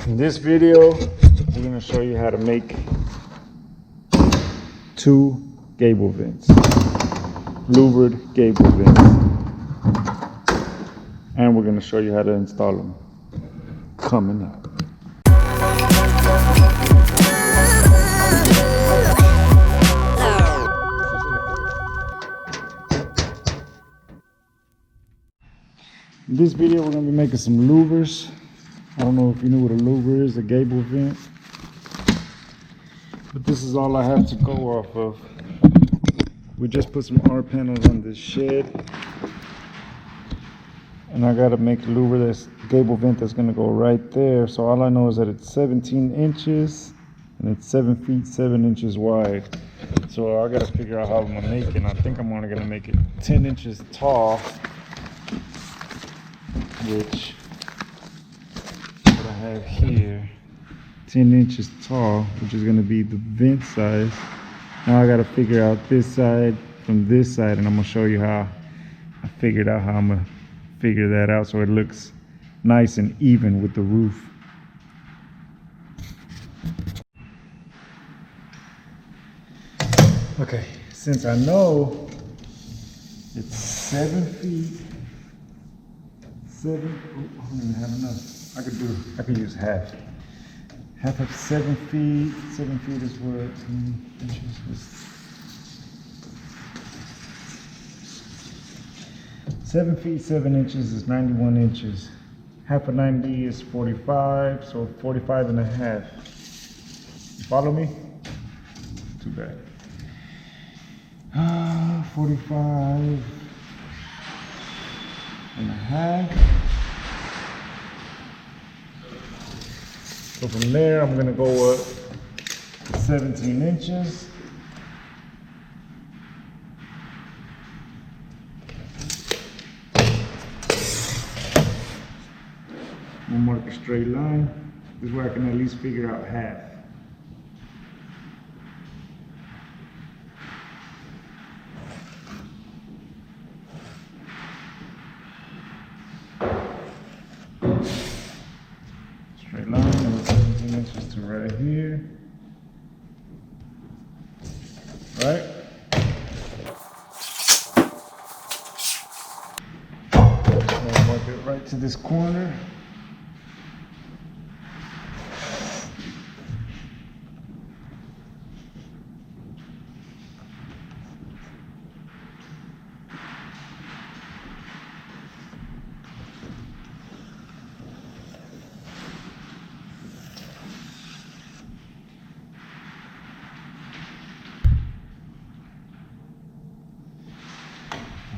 In this video, we're going to show you how to make 2 gable vents, louvered gable vents, and we're going to show you how to install them coming up. In this video, we're going to be making some louvers. I don't know if you know what a louver is, a gable vent. But this is all I have to go off of. We just put some R panels on this shed. And I got to make a louver, that's gable vent that's going to go right there. So all I know is that it's 17 inches and it's 7 feet 7 inches wide. So I got to figure out how I'm going to make it. And I think I'm only going to make it 10 inches tall, which what I have here, 10 inches tall, which is going to be the vent size. Now I got to figure out this side from this side, and I'm going to show you how I figured out how I'm going to figure that out so it looks nice and even with the roof. Okay, since I know it's 7 feet, I don't even have enough. I could use half. Half of 7 feet. 7 feet is what? Inches. 7 feet 7 inches is 91 inches. Half of 90 is 45, so 45 and a half. You follow me? Too bad. 45 and a half. So from there, I'm gonna go up to 17 inches. We'll mark a straight line. This is where I can at least figure out half. Straight line, and 17 inches to right here. Right? I'll mark it right to this corner.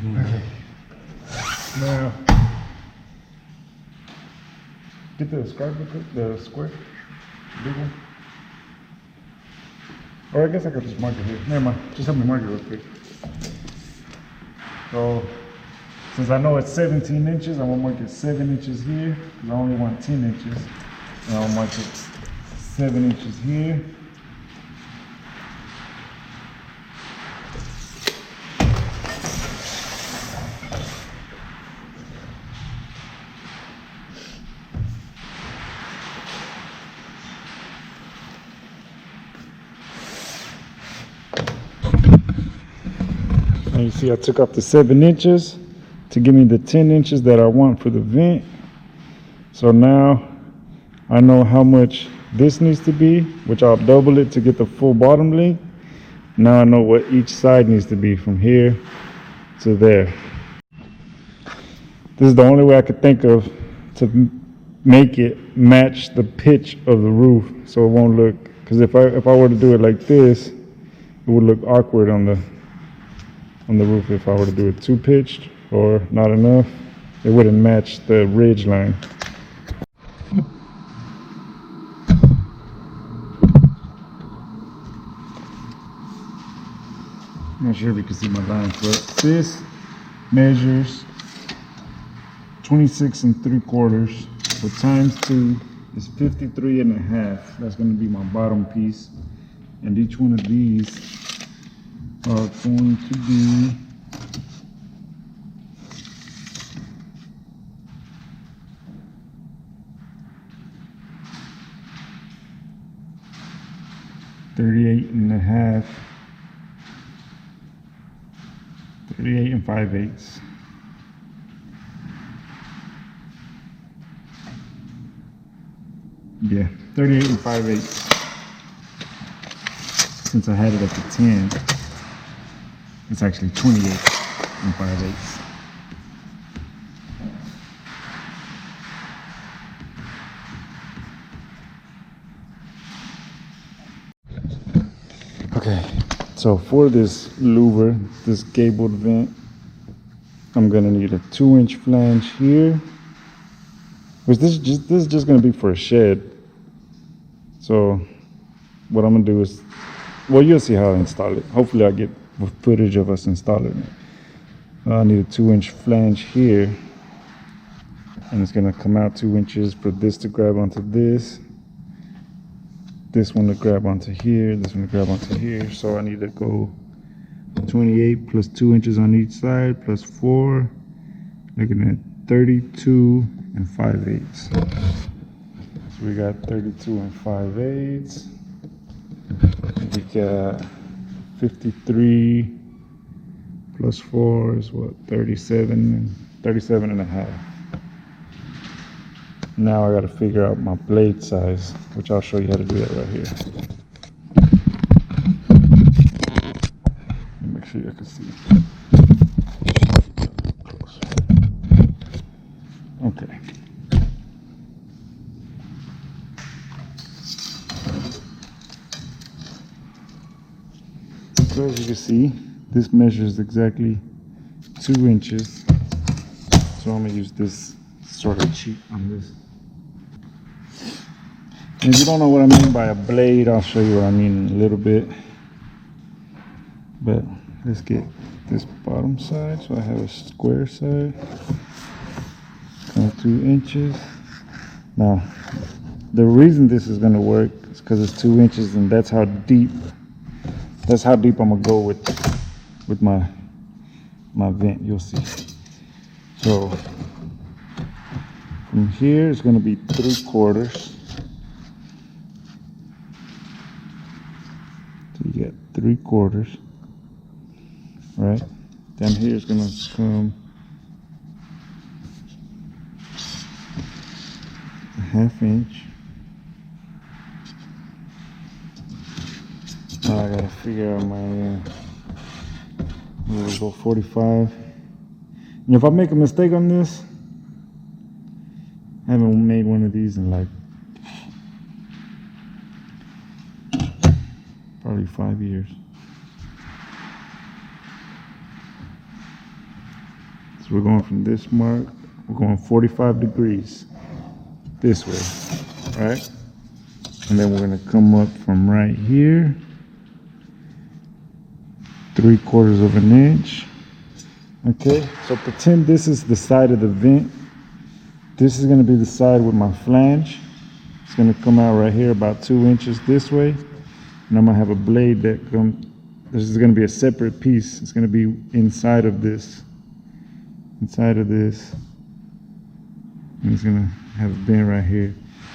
Okay. Now, get the square, big one. Or I guess I could just mark it here. Never mind, just help me mark it real quick. So, since I know it's 17 inches, I'm gonna mark it 7 inches here, because I only want 10 inches. And I'll mark it 7 inches here. And you see I took off the 7 inches to give me the 10 inches that I want for the vent. So now I know how much this needs to be, which I'll double it to get the full bottom length. Now I know what each side needs to be from here to there. This is the only way I could think of to make it match the pitch of the roof, so it won't look, because if I were to do it like this, it would look awkward on the roof. If I were to do it too pitched or not enough, it wouldn't match the ridge line. Not sure if you can see my lines, but this measures 26 3/4. So times 2 is 53 and a half. That's going to be my bottom piece. And each one of these are going to be 38 and a half, 38 and 5/8. Yeah, 38 and 5/8. Since I had it at the 10, it's actually 28 and 5/8. Okay, so for this louver, this gabled vent, I'm gonna need a 2-inch flange here. Which this is just gonna be for a shed. So what I'm gonna do is, well, you'll see how I install it. Hopefully I get footage of us installing it. I need a 2-inch flange here, and it's gonna come out 2 inches for this to grab onto this one to grab onto here, this one to grab onto here. So I need to go 28 plus 2 inches on each side plus 4, looking at 32 and 5/8. So we got 32 and 5/8. We got 53 plus 4 is what, 37 and a half. Now I got to figure out my blade size, which I'll show you how to do that right here. Make sure you can see. Okay. So as you can see, this measures exactly 2 inches. So I'm gonna use this sort of cheat on this. And if you don't know what I mean by a blade, I'll show you what I mean in a little bit. But let's get this bottom side, so I have a square side. 2 inches. Now, the reason this is gonna work is because it's 2 inches, and that's how deep I'm gonna go with my vent. You'll see. So from here it's gonna be 3/4. So you get 3/4, right? Down here is gonna come a 1/2 inch. Now I gotta figure out my, we'll go 45. And if I make a mistake on this, I haven't made one of these in like probably 5 years. So we're going from this mark, we're going 45 degrees this way, right? And then we're gonna come up from right here, 3/4 of an inch. Okay, so pretend this is the side of the vent. This is gonna be the side with my flange. It's gonna come out right here about 2 inches this way. And I'm gonna have a blade that comes, this is gonna be a separate piece. It's gonna be inside of this. And it's gonna have a bend right here.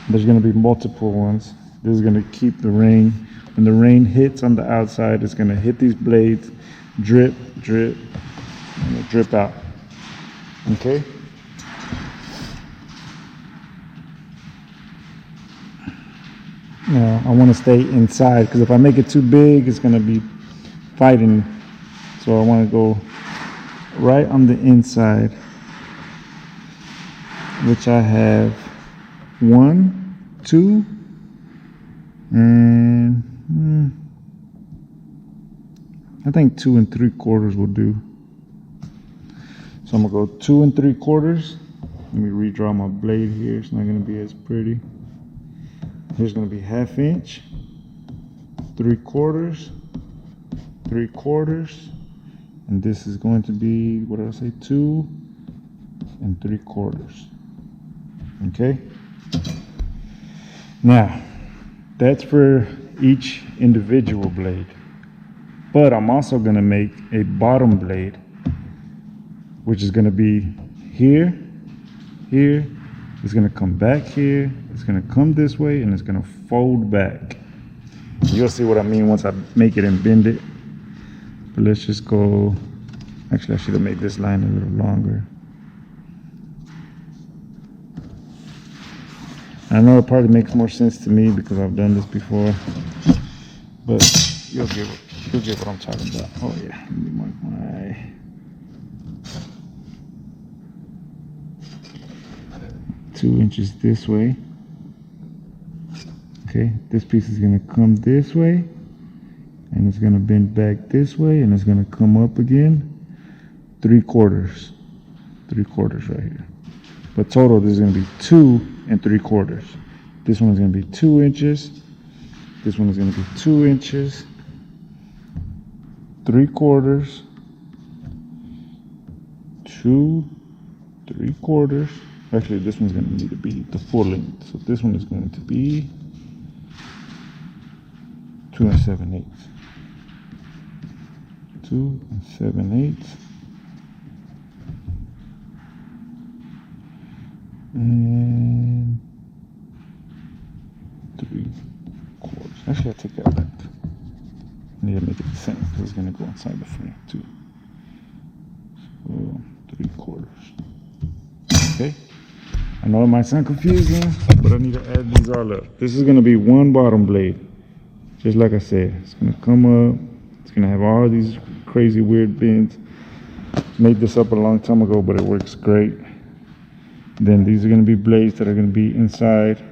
There's gonna be multiple ones. This is gonna keep the rain. When the rain hits on the outside, it's gonna hit these blades, drip, drip, and it'll drip out. Okay? Now, I wanna stay inside, because if I make it too big, it's gonna be fighting. So I wanna go right on the inside, which I have 1, 2, and I think 2 3/4 will do. So I'm gonna go 2 3/4. Let me redraw my blade here. It's not gonna be as pretty. Here's gonna be 1/2 inch, 3/4, 3/4, and this is going to be, what did I say, 2 3/4. Okay. Now, that's for each individual blade. But I'm also gonna make a bottom blade, which is gonna be here, here. It's gonna come back here. It's gonna come this way, and it's gonna fold back. You'll see what I mean once I make it and bend it. But let's just go. Actually, I should have made this line a little longer. I know it probably makes more sense to me because I've done this before, but you'll get what I'm talking about. Oh yeah, let me mark my 2 inches this way. Okay, this piece is gonna come this way, and it's gonna bend back this way, and it's gonna come up again. 3/4 right here. But total, this is gonna be 2 3/4. This one is gonna be 2 inches. This one is gonna be 2 inches. 3/4. 2 3/4. Actually, this one's gonna need to be the full length. So this one is going to be 2 7/8. 2 7/8. And 3/4. Actually, I take that back. I need to make it the same because it's gonna go inside the frame too. So 3/4. Okay. I know it might sound confusing, but I need to add these all up. This is gonna be one bottom blade. Just like I said, it's gonna come up. It's gonna have all these crazy weird bends. Made this up a long time ago, but it works great. Then these are going to be blades that are going to be inside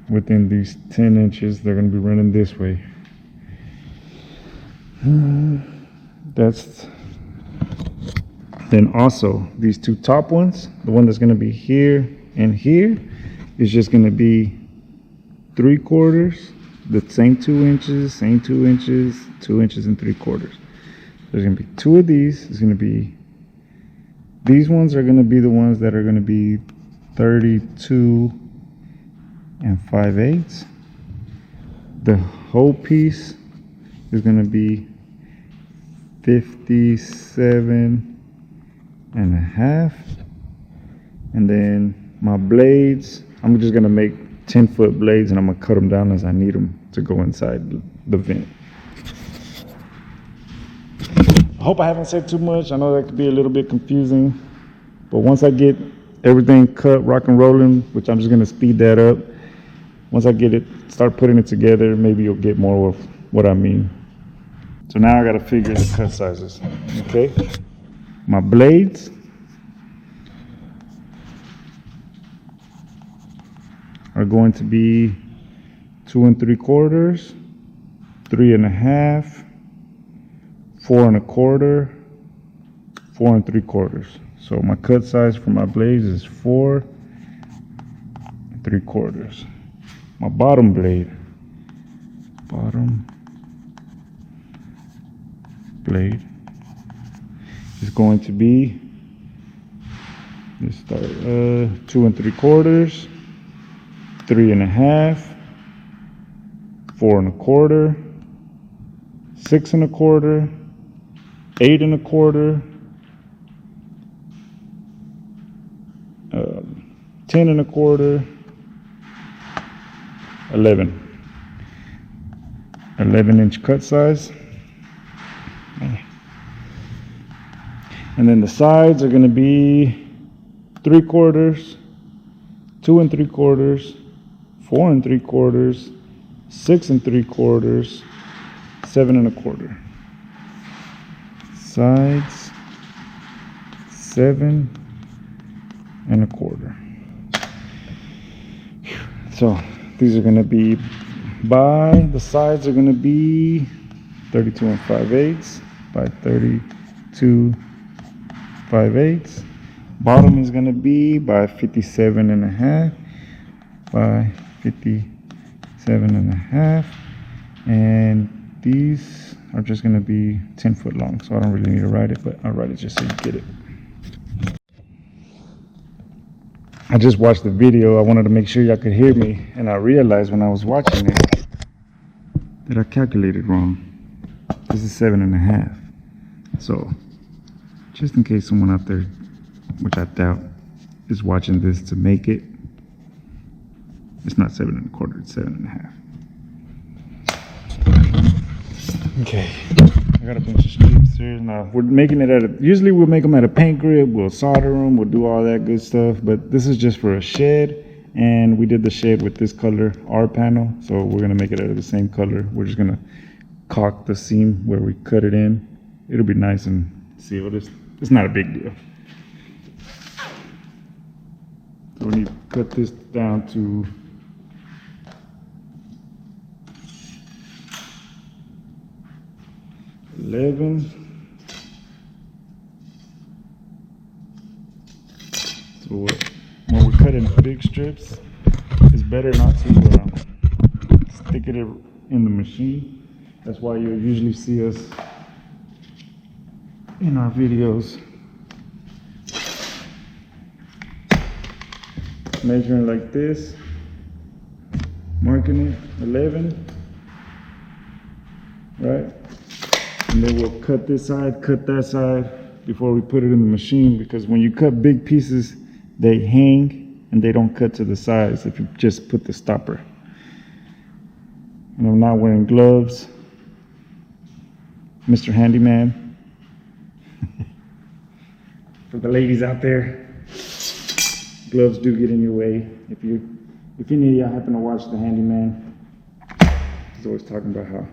within these 10 inches. They're going to be running this way. Then also these two top ones, the one that's going to be here and here is just going to be 3/4, the same 2 inches, same 2 inches, 2 inches and 3/4. There's going to be 2 of these. It's going to be These ones are going to be the ones that are going to be 32 5/8. The whole piece is going to be 57 1/2. And then my blades, I'm just going to make 10-foot blades, and I'm going to cut them down as I need them to go inside the vent. I hope I haven't said too much. I know that could be a little bit confusing, but once I get everything cut, rock and rolling, which I'm just going to speed that up. Once I get it, start putting it together, maybe you'll get more of what I mean. So now I got to figure the cut sizes. Okay, my blades are going to be 2 3/4, 3 1/2, 4 1/4, 4 3/4. So my cut size for my blades is 4 3/4. My bottom blade is going to be, let's start 2 3/4, 3 1/2, 4 1/4, 6 1/4, 8 1/4, 10 1/4, 11-inch cut size. And then the sides are going to be 3/4, 2 3/4, 4 3/4, 6 3/4, 7 1/4. Sides 7 1/4. So these are going to be the sides are going to be 32 5/8 by 32 5/8. Bottom is going to be by 57 1/2 by 57 1/2. And these are just going to be 10 foot long, so I don't really need to write it, but I'll write it just so you get it. I just watched the video. I wanted to make sure y'all could hear me, and I realized when I was watching it that I calculated wrong. This is 7 1/2. So just in case someone out there, which I doubt, is watching this to make it, it's not 7 1/4, it's 7 1/2. Okay, I got a bunch of strips here. Now we're making it at usually we'll make them at a paint grip, we'll solder them, we'll do all that good stuff, but this is just for a shed, and we did the shed with this color, our panel, so we're gonna make it out of the same color. We're just gonna caulk the seam where we cut it in. It'll be nice and sealed. It's not a big deal. So we need to cut this down to 11. So when we're cutting big strips, it's better not to stick it in the machine. That's why you'll usually see us in our videos measuring like this, marking it 11, right? And then we'll cut this side, cut that side before we put it in the machine, because when you cut big pieces, they hang and they don't cut to the sides if you just put the stopper. And I'm not wearing gloves, Mr. Handyman. For the ladies out there, gloves do get in your way. If any of y'all happen to watch The Handyman, he's always talking about how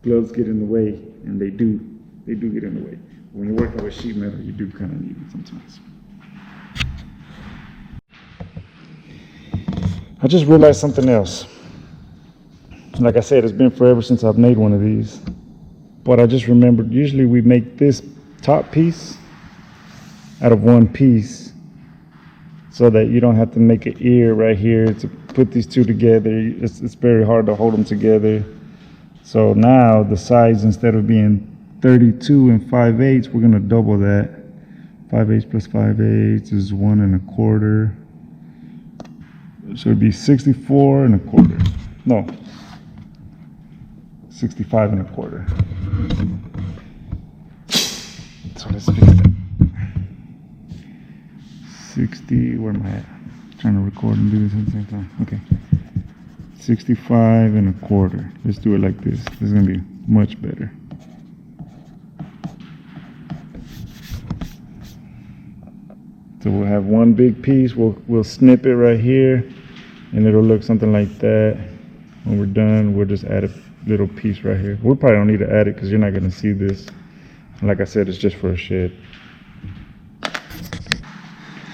gloves get in the way, and they do get in the way. When you're working with sheet metal, you do kind of need it sometimes. I just realized something else. Like I said, it's been forever since I've made one of these, but I just remembered, usually we make this top piece out of one piece, so that you don't have to make an ear right here to put these two together. It's very hard to hold them together. So now the sides, instead of being 32 and 5/8, we're gonna double that. 5/8 plus 5/8 is 1 1/4. So it'd be 64 1/4. No, 65 1/4. So let's fix that. 60, where am I at? Trying to record and do this at the same time. Okay. 65 1/4. Let's do it like this. This is gonna be much better. So we'll have one big piece. We'll snip it right here, and it'll look something like that. When we're done, we'll just add a little piece right here. We probably don't need to add it because you're not gonna see this. And like I said, it's just for a shed.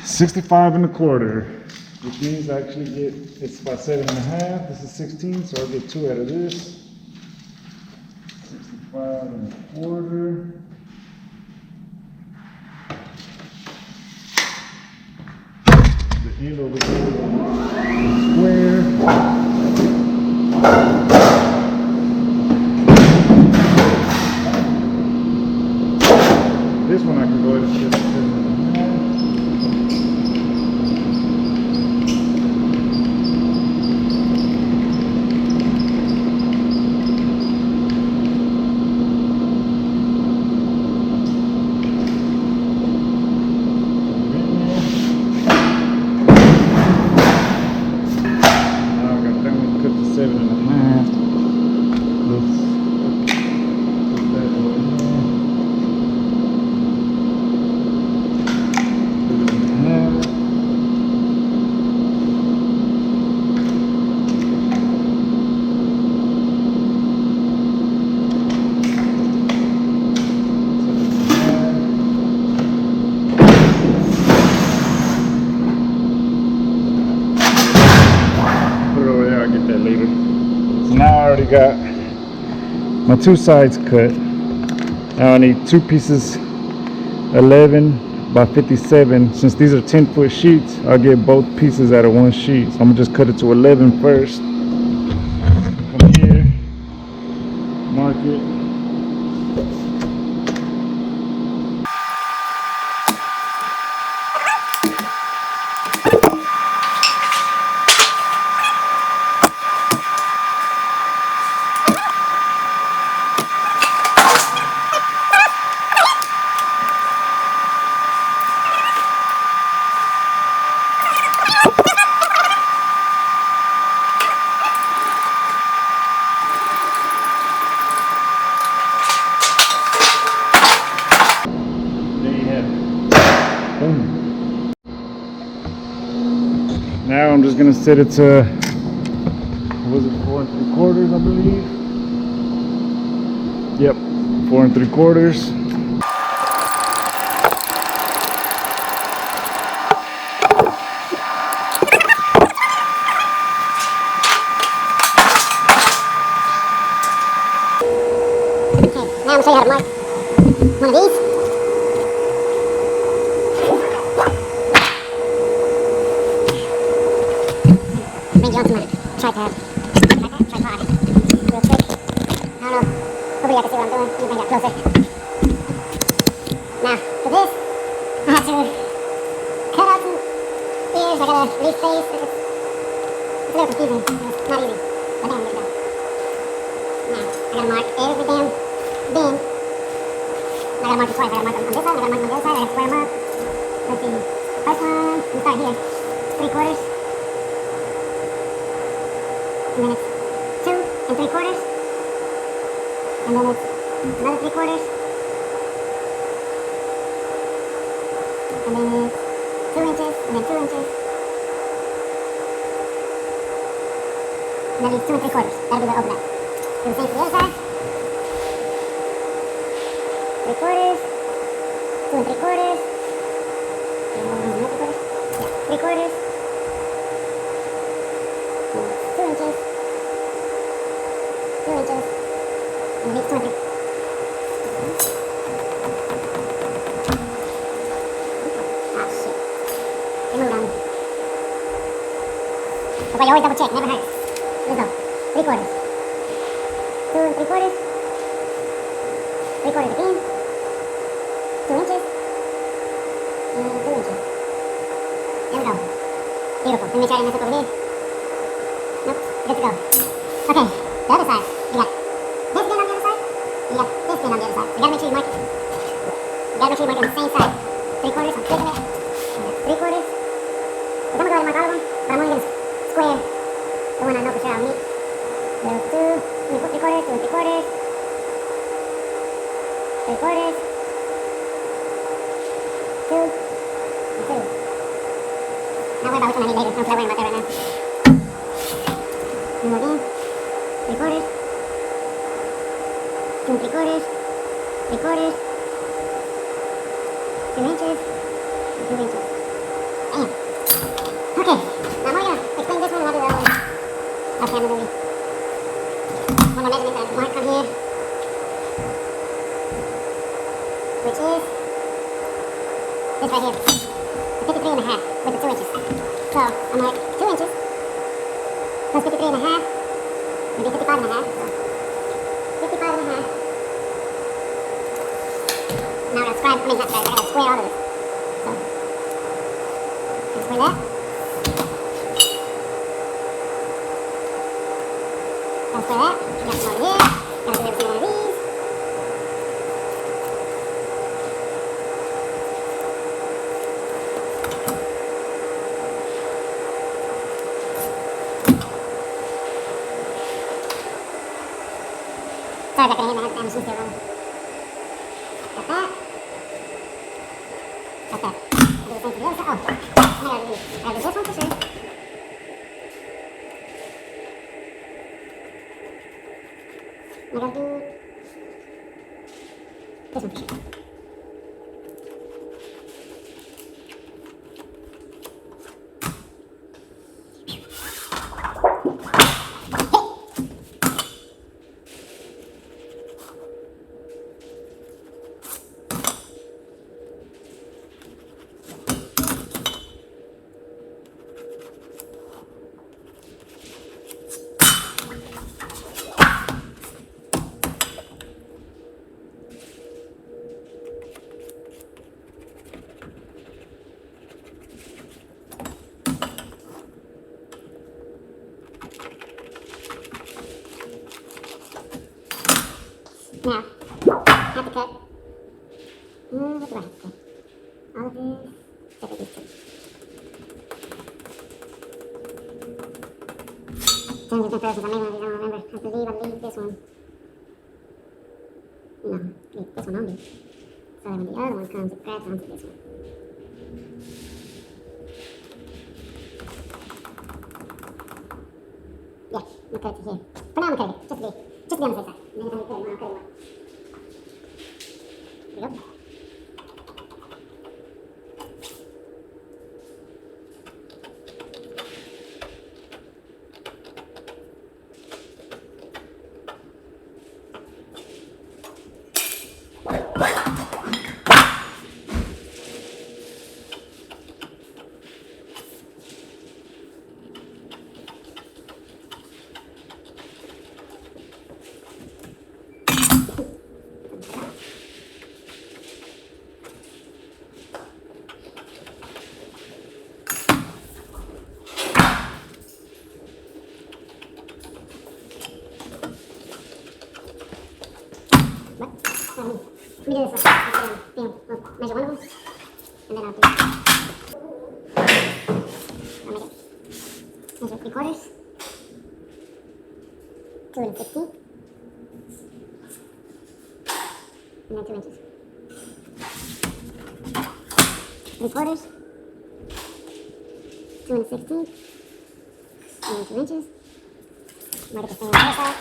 65 1/4. Which means I actually get, it's about 7.5. This is 16, so I'll get 2 out of this. 65 1/4. The end over here is square. This one I can go ahead and shift to 7.5. Got my 2 sides cut. Now I need 2 pieces 11 by 57. Since these are 10-foot sheets, I'll get both pieces out of one sheet. So I'm gonna just cut it to 11 first. Come here, mark it. Now I'm just gonna set it to, what was it, 4 3/4, I believe. Yep, 4 3/4. Now I'm going to show you how to mark one of these. Bring you onto my tripod. Tripod. Real quick. I don't know. Hopefully y'all can see what I'm doing. Let me bring that closer. Now, for this, I have to cut out some ears. I gotta reface. It's a little confusing. It's not easy. But then, there we go. Now, I gotta mark every damn bin. I gotta mark them twice. I gotta mark them on this side, I gotta mark them on the other side. I gotta square them up. Let's see. First one, we start here. 3/4. And then it's 2 3/4. And then it's another 3/4. And then it's 2 inches, and then 2 inches. And then it's 2 3/4. That'll be the overlap. Do the same for the other side. 3/4. 2 3/4. And then another 3/4. Yeah, 3/4. 2 inches. 2 inches. And it makes 2 3. Ah, shit. Remove them. Okay, you always double check, never hurts. Let's go. 3/4. 2 3/4. 3/4 again. 2 inches. And 2 inches. There we go. Beautiful. Let me make sure I didn't mess up over here. Nope. Good to go. Okay, the other side. You got this bin on the other side. You got this bin on the other side. So you gotta make sure you mark it. You gotta make sure you mark it on the same side. 3/4. I'm flipping it. And that's 3/4. So I'm gonna go ahead and mark all of them, but I'm only gonna square the one I know for sure I'll meet. There's 2 3/4, 2 3/4. 3/4. 2 and 2. Not worry about which one I need later. I'm not worrying about that right now. And again, 3/4. 2 3/4. 3/4. 2 inches. And 2 inches. Damn. Okay. Now I'm only gonna explain this one and I'll do the other one. Off camera maybe. One more measurement that I mark on here. Which is this right here. 53.5 with the 2 inches. So I'm like 2 inches plus 53.5 would be 55.5. So 55.5. Now I gotta square, not square, I gotta square all of this. So let's square that. Gotta square that. Got some over here. Gotta do every single one of these. Sorry about that, the machine's still running. Got that. Got that. I'll do the same for the other side. Oh, I gotta do this one for sure. I gotta do this one for sure. Now, I have to cut. What do I have to cut? All of this, except for these two. Change the comparisons. I made one of these, I don't remember. I believe this one. No, leave this one on me. So when the other one comes, it grabs onto this one. I'm gonna cut it to here. For now, I'm gonna cut it, just to be on the safe side. And then if I need to cut it more, I'll cut it more. There we go. Let me do this one. We'll measure one of them, and then I'll do I'll measure 3/4, 2 1/16, and then 2 inches. 3/4, 2 1/16, and then 2 inches. Mark it the same on the other side.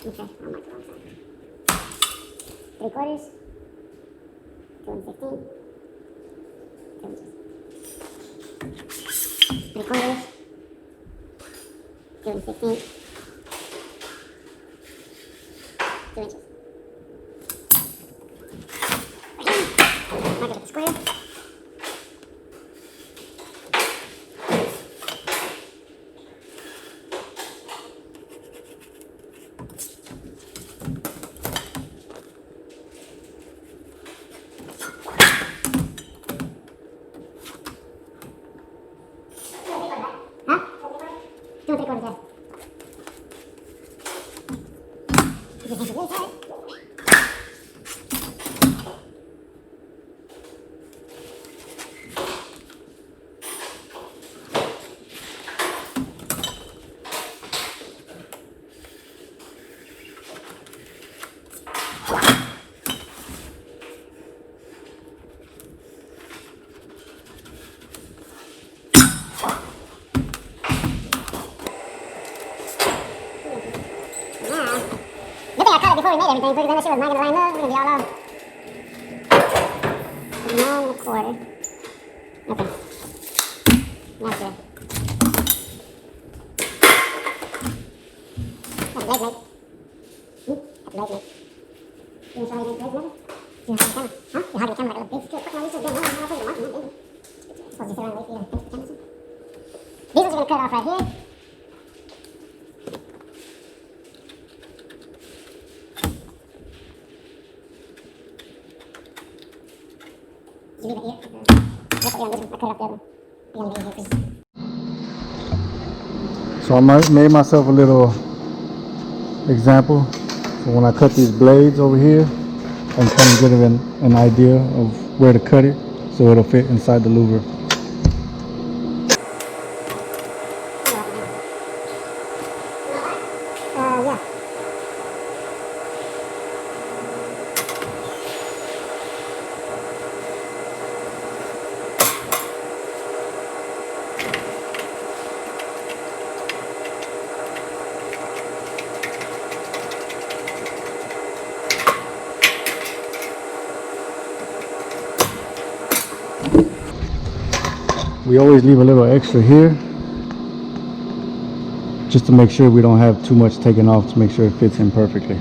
Okay, I'll mark the wrong side. 3/4, 2 1/16, 2 inches. 3/4, 2 1/16, 2 inches. Mark it with the square. Huh? 2 3/4, yeah. This is really tight. Before we made everything, because then the shit was not gonna line up. We're gonna be all off. 9 1/4. Okay. Now good. That's a blade mate. That's a blade mate. You wanna show how you make blades, maybe? You have the camera. Huh? You have the camera like a big strip. No, you just don't know how to put your marking on, baby. Supposed to sit around and wait for you to finish the camera. These ones are gonna cut off right here. You leave it here. That's what I cut off the other one. You're gonna leave it here, please. So I made myself a little example. So when I cut these blades over here, I'm trying to get an idea of where to cut it so it'll fit inside the louver. Yeah. We always leave a little extra here just to make sure we don't have too much taken off, to make sure it fits in perfectly.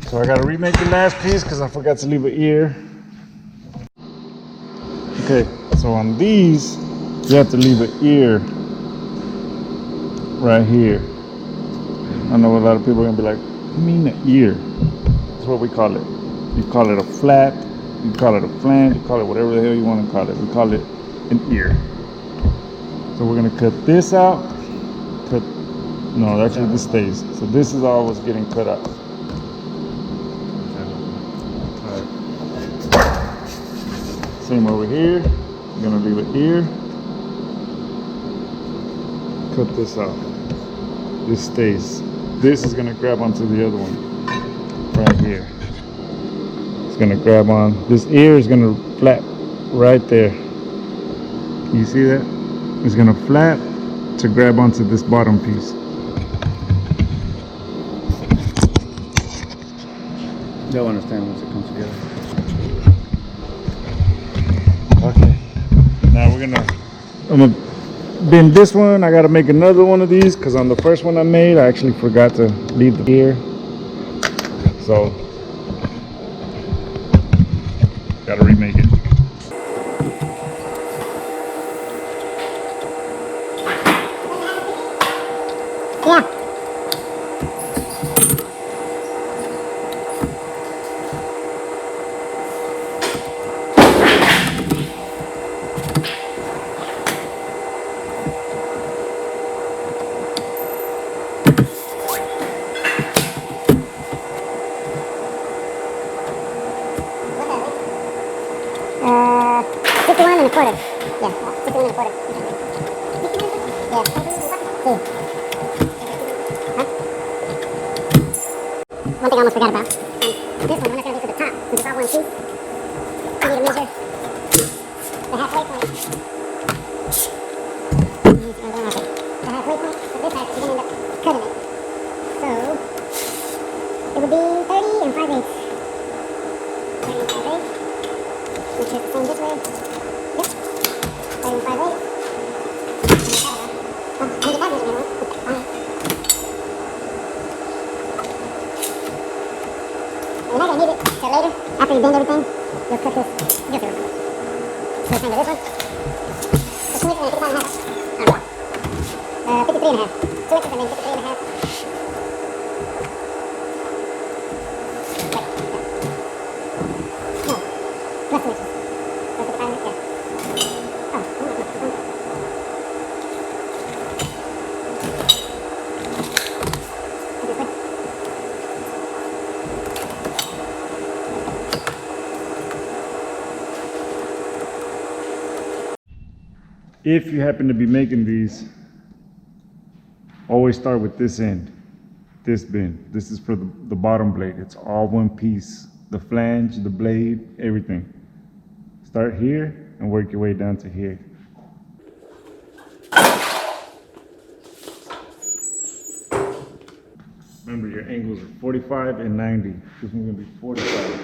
So I gotta remake the last piece because I forgot to leave an ear. Okay, so on these, you have to leave an ear right here. I know a lot of people are gonna be like, what do you mean an ear? That's what we call it. You call it a flap, you call it a flange, you call it whatever the hell you want to call it. We call it an ear. So we're gonna cut this out. No, actually this stays. So this is all what's getting cut out. Same over here. I'm gonna leave it here. Cut this out. This stays. This is gonna grab onto the other one right here. It's gonna grab on. This ear is gonna flap right there. You see that? It's gonna flap to grab onto this bottom piece. They'll understand once it comes together. Okay. Now I'm gonna bend this one. I gotta make another one of these because on the first one I made, I actually forgot to leave the gear. So, gotta remake it. Yeah. Uh, 51 and a quarter. Yeah, 51 and a quarter. Yeah. See. Huh? One thing I almost forgot about. This one, I'm not going to do to the top, since it's all one piece. I need to measure the halfway point. The halfway point of this half, you're going to end up cutting it. So, it would be 30 and 5/8. 30 and 5/8. Make sure it's the same this way. Yep. 30 and 5/8. Oh, I need to get that measurement one. You're not going to need it till later. After you bend everything, you'll cut this. You'll see what it is. So, same to this one. So 2 inches and 55 and a half. 53 and a half. 2 inches and then 53 and a half. Wait, no, plus 2 inches. So 55 and a half, yeah. Oh, no, this one. This way. If you happen to be making these, always start with this end, this bend. This is for the bottom blade. It's all one piece. The flange, the blade, everything. Start here and work your way down to here. Remember, your angles are 45 and 90. This one's gonna be 45.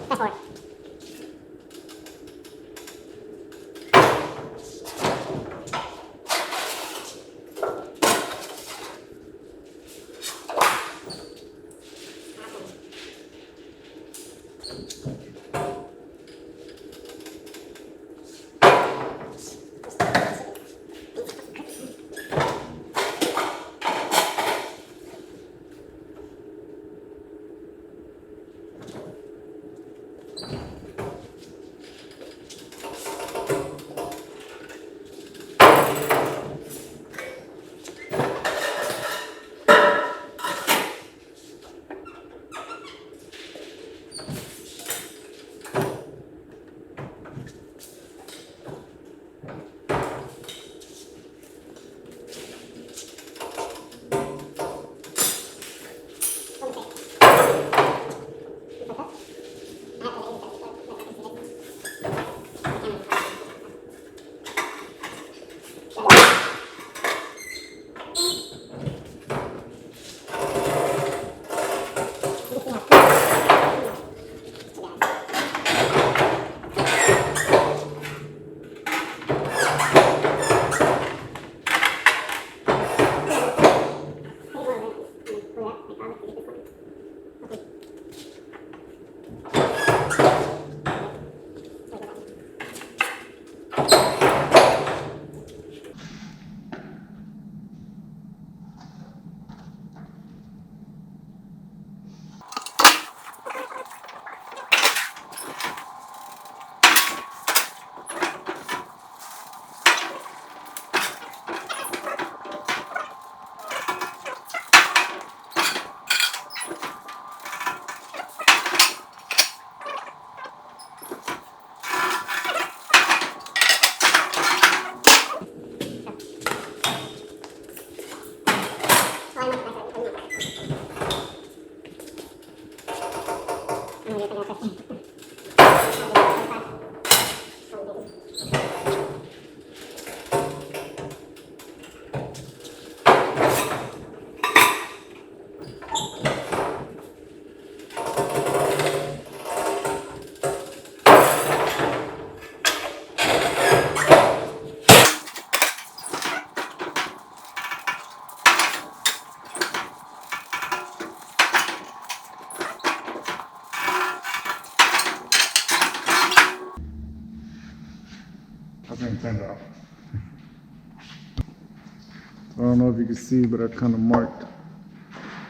Fast forward. turn it off. I don't know if you can see, but I kind of marked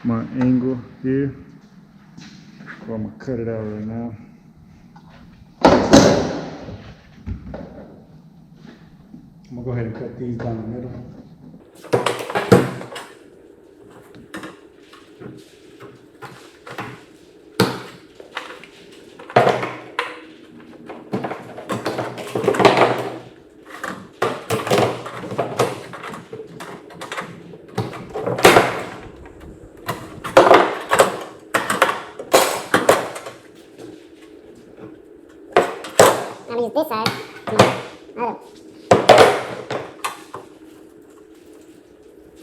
my angle here. So I'm gonna cut it out right now. I'm gonna go ahead and cut these down the middle. I'm gonna use this side. Oh.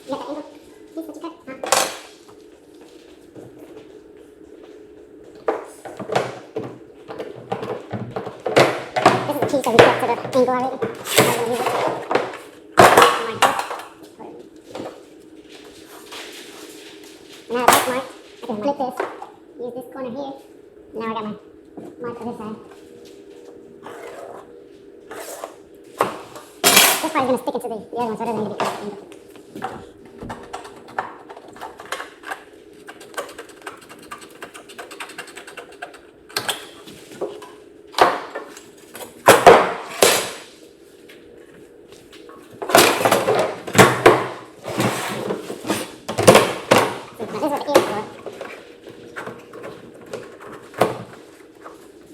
You got the angle? Piece that you cut? This is the piece that we cut to the angle already. I'm gonna use it. Mark this. Now that's marked. I can flip this. Use this corner here. Now I got my mark for this side. This part is going to stick into the other one, so it doesn't need to be cut. Now this is what the ear is for.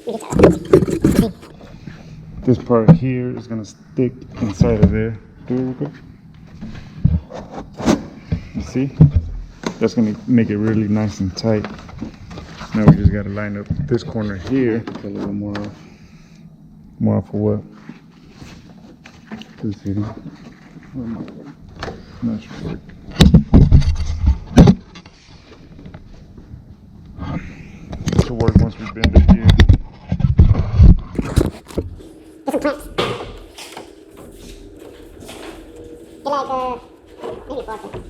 Let me get that. This part here is gonna stick inside of there. Do it real quick. You see? That's gonna make it really nice and tight. Now we just gotta line up this corner here. Take a little more off. More for what? This here. Not sure. This will work once we bend it here. Get some clamps. Get like, maybe 4 of them.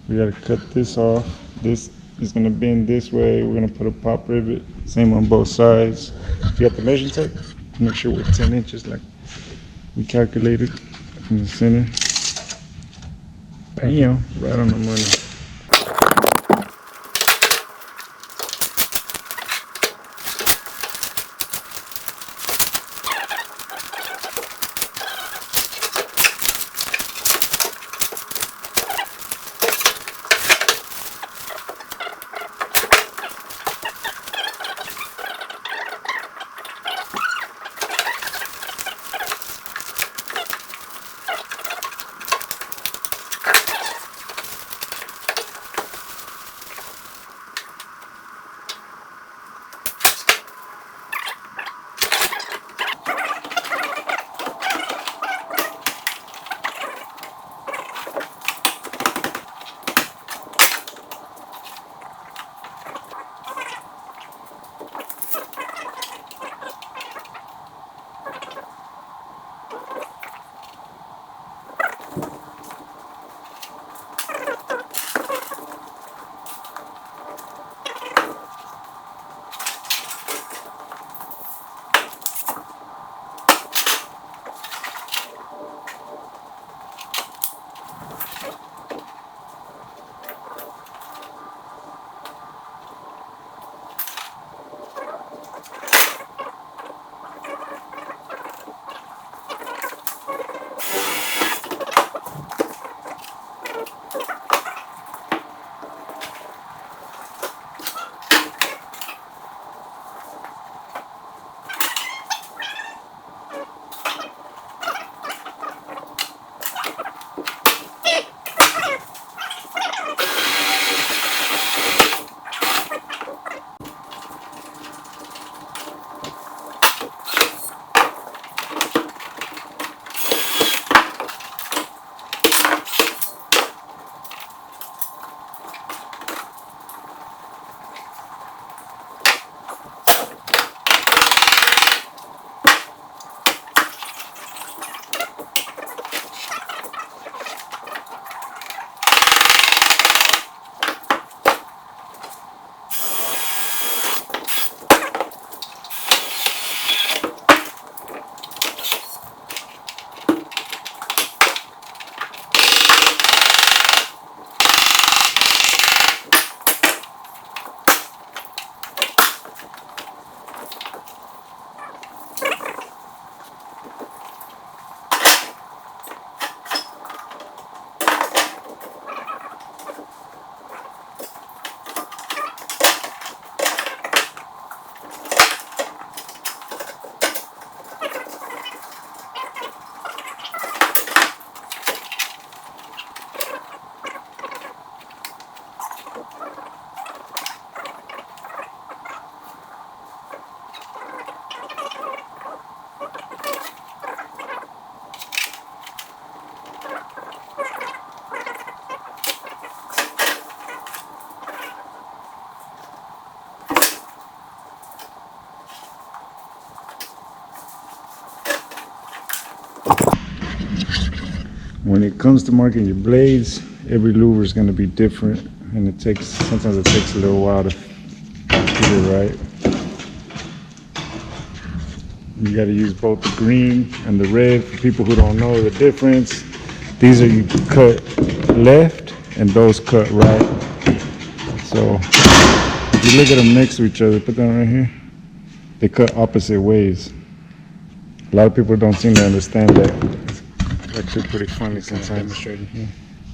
We gotta cut this off. This is gonna bend this way. We're gonna put a pop rivet. Same on both sides. You got the measuring tape? Make sure we're 10 inches like we calculated from the center. Bam, right on the money. When it comes to marking your blades, every louver is going to be different, and sometimes it takes a little while to get it right. You got to use both the green and the red. For people who don't know the difference, these are you cut left and those cut right. So if you look at them next to each other, put them right here, they cut opposite ways. A lot of people don't seem to understand that. It's actually pretty funny sometimes. Demonstrated here.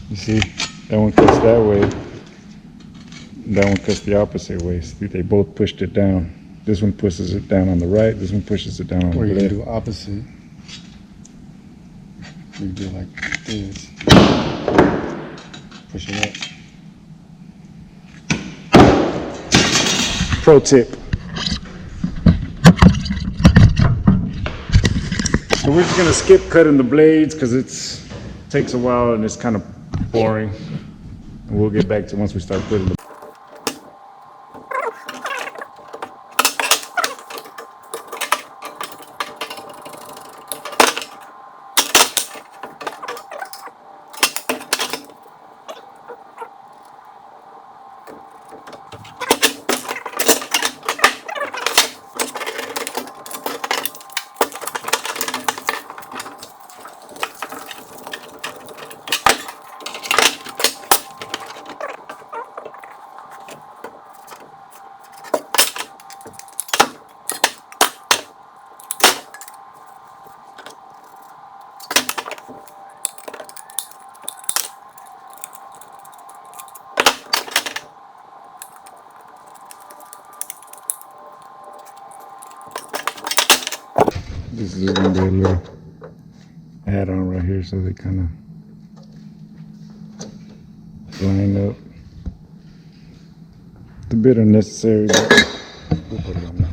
You see, that one cuts that way, that one cuts the opposite way. See, they both pushed it down. This one pushes it down on the right, this one pushes it down on Or the you can left. do opposite. You can do it like this. Push it up. Pro tip. So we're just gonna skip cutting the blades because it takes a while and it's kind of boring. And we'll get back to once we start putting the This is going to be a little add-on right here so they kind of line up. It's a bit unnecessary, but we'll put it on there.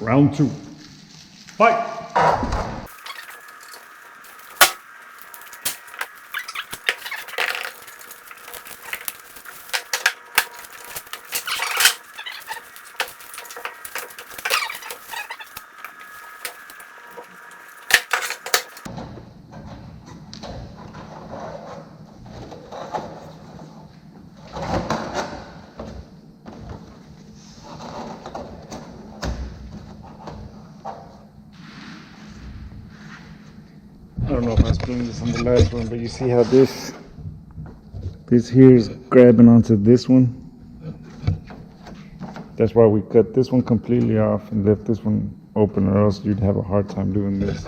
Round two. Fight! I don't know if I explained this on the last one, but you see how this here is grabbing onto this one. That's why we cut this one completely off and left this one open, or else you'd have a hard time doing this.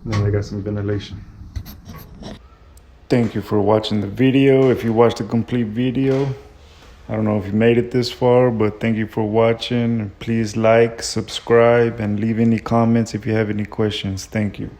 Now I got some ventilation. Thank you for watching the video. If you watched the complete video, I don't know if you made it this far, but thank you for watching. Please like, subscribe, and leave any comments if you have any questions. Thank you.